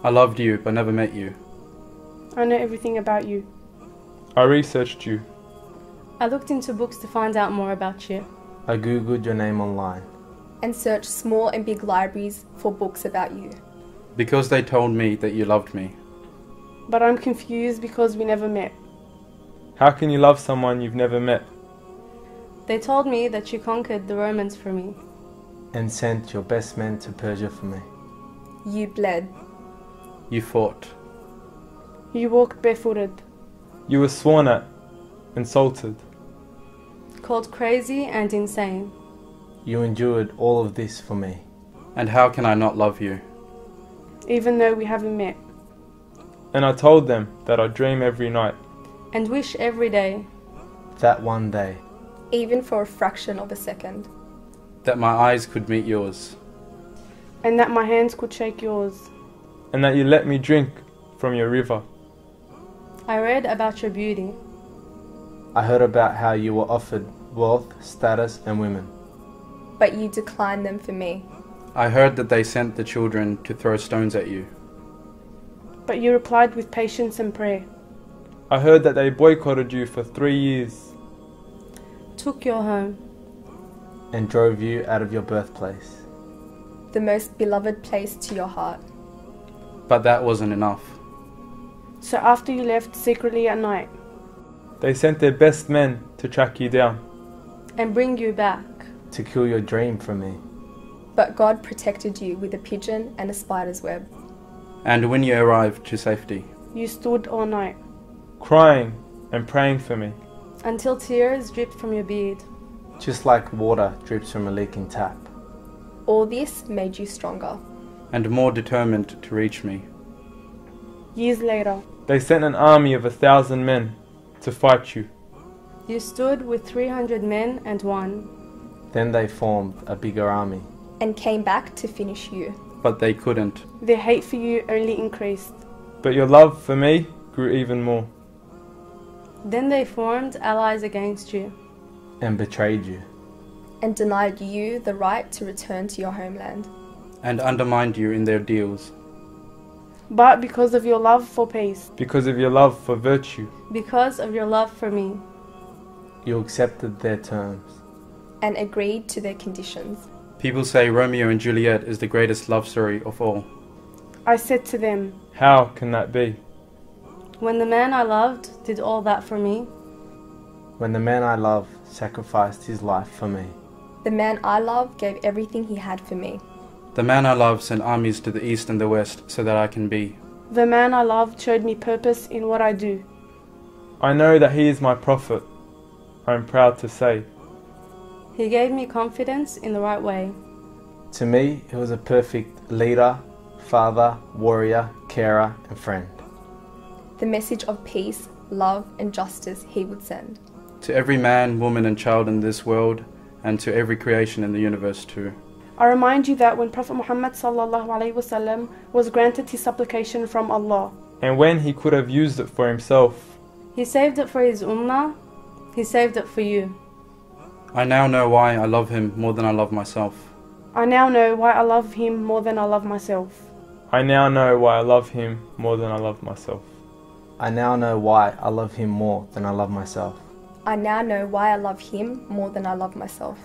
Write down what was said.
I loved you but never met you. I know everything about you. I researched you. I looked into books to find out more about you. I googled your name online. And searched small and big libraries for books about you. Because they told me that you loved me. But I'm confused because we never met. How can you love someone you've never met? They told me that you conquered the Romans for me. And sent your best men to Persia for me. You bled. You fought. You walked barefooted. You were sworn at, insulted. Called crazy and insane. You endured all of this for me. And how can I not love you? Even though we haven't met. And I told them that I dream every night. And wish every day. That one day. Even for a fraction of a second. That my eyes could meet yours. And that my hands could shake yours. And that you let me drink from your river. I read about your beauty. I heard about how you were offered wealth, status, and women. But you declined them for me. I heard that they sent the children to throw stones at you. But you replied with patience and prayer. I heard that they boycotted you for 3 years. Took your home. And drove you out of your birthplace. The most beloved place to your heart. But that wasn't enough. So after you left secretly at night. They sent their best men to track you down. And bring you back. To kill your dream from me. But God protected you with a pigeon and a spider's web. And when you arrived to safety. You stood all night. Crying and praying for me. Until tears dripped from your beard. Just like water drips from a leaking tap. All this made you stronger. And more determined to reach me. Years later. They sent an army of 1,000 men to fight you. You stood with 300 men and won. Then they formed a bigger army. And came back to finish you. But they couldn't. Their hate for you only increased. But your love for me grew even more. Then they formed allies against you. And betrayed you. And denied you the right to return to your homeland. And undermined you in their deals. But because of your love for peace. Because of your love for virtue. Because of your love for me. You accepted their terms. And agreed to their conditions. People say Romeo and Juliet is the greatest love story of all. I said to them, how can that be? When the man I loved did all that for me. When the man I love sacrificed his life for me. The man I love gave everything he had for me. The man I love sent armies to the east and the west so that I can be. The man I loved showed me purpose in what I do. I know that he is my prophet. I am proud to say. He gave me confidence in the right way. To me, he was a perfect leader, father, warrior, carer, and friend. The message of peace, love, and justice he would send. To every man, woman, and child in this world, and to every creation in the universe too. I remind you that when Prophet Muhammad ﷺ was granted his supplication from Allah, and when he could have used it for himself, he saved it for his ummah, he saved it for you. I now know why I love him more than I love myself. I now know why I love him more than I love myself. I now know why I love him more than I love myself. I now know why I love him more than I love myself. I now know why I love him more than I love myself.